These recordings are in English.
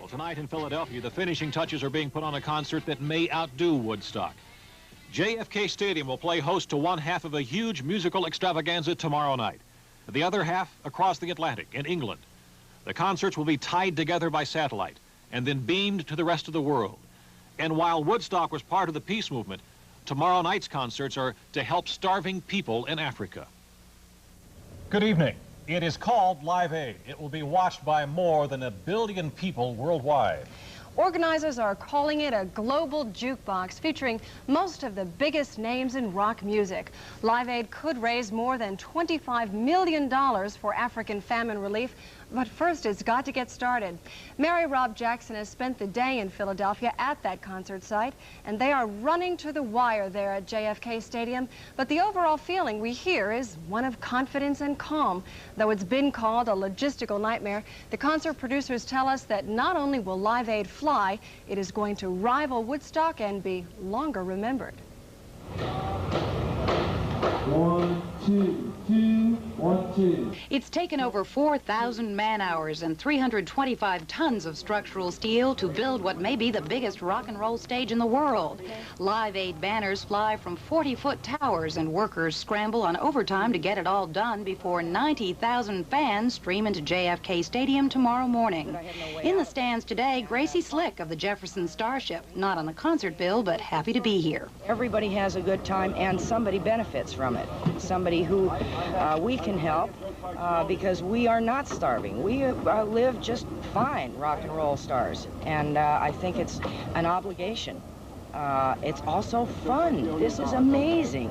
Well, tonight in Philadelphia, the finishing touches are being put on a concert that may outdo Woodstock. JFK Stadium will play host to one half of a huge musical extravaganza tomorrow night. The other half across the Atlantic in England. The concerts will be tied together by satellite and then beamed to the rest of the world. And while Woodstock was part of the peace movement, tomorrow night's concerts are to help starving people in Africa. Good evening. It is called Live Aid. It will be watched by more than 1 billion people worldwide. Organizers are calling it a global jukebox featuring most of the biggest names in rock music. Live Aid could raise more than $25 million for African famine relief, but first it's got to get started. Mary Rob Jackson has spent the day in Philadelphia at that concert site, and they are running to the wire there at JFK Stadium. But the overall feeling we hear is one of confidence and calm. Though it's been called a logistical nightmare, the concert producers tell us that not only will Live Aid fly, it is going to rival Woodstock and be longer remembered. 1, 2, 2, 1, 2. It's taken over 4,000 man-hours and 325 tons of structural steel to build what may be the biggest rock and roll stage in the world. Live Aid banners fly from 40-foot towers, and workers scramble on overtime to get it all done before 90,000 fans stream into JFK Stadium tomorrow morning. In the stands today, Gracie Slick of the Jefferson Starship, not on the concert bill, but happy to be here. Everybody has a good time, and somebody benefits from it. Somebody who we can help because we are not starving. We live just fine, rock and roll stars, and I think it's an obligation. It's also fun. This is amazing.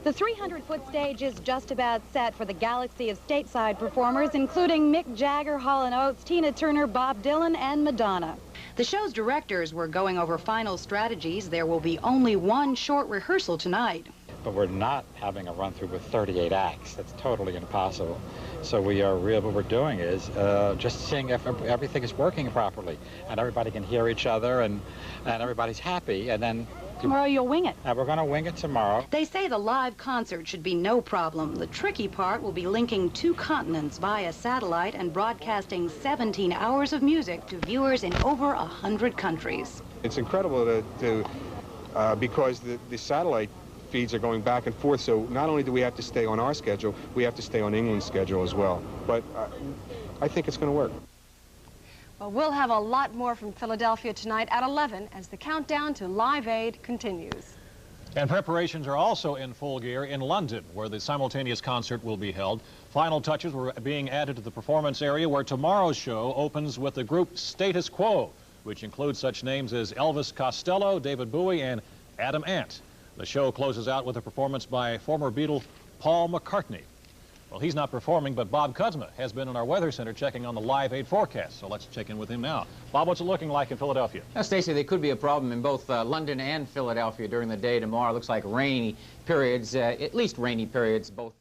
The 300-foot stage is just about set for the galaxy of stateside performers, including Mick Jagger, Hall & Oates, Tina Turner, Bob Dylan, and Madonna. The show's directors were going over final strategies. There will be only one short rehearsal tonight. But we're not having a run-through with 38 acts. That's totally impossible. So what we're doing is just seeing if everything is working properly and everybody can hear each other and everybody's happy, and then Tomorrow you'll wing it. we're going to wing it tomorrow. They say the live concert should be no problem. The tricky part will be linking 2 continents via satellite and broadcasting 17 hours of music to viewers in over 100 countries. It's incredible because the satellite feeds are going back and forth, so not only do we have to stay on our schedule, we have to stay on England's schedule as well. But I think it's going to work. Well, we'll have a lot more from Philadelphia tonight at 11 as the countdown to Live Aid continues. And preparations are also in full gear in London, where the simultaneous concert will be held. Final touches were being added to the performance area, where tomorrow's show opens with the group Status Quo, which includes such names as Elvis Costello, David Bowie, and Adam Ant. The show closes out with a performance by former Beatle Paul McCartney. Well, he's not performing, but Bob Kuzma has been in our weather center checking on the Live Aid forecast. So let's check in with him now. Bob, what's it looking like in Philadelphia? Now, Stacey, there could be a problem in both London and Philadelphia during the day tomorrow. It looks like rainy periods, at least rainy periods, both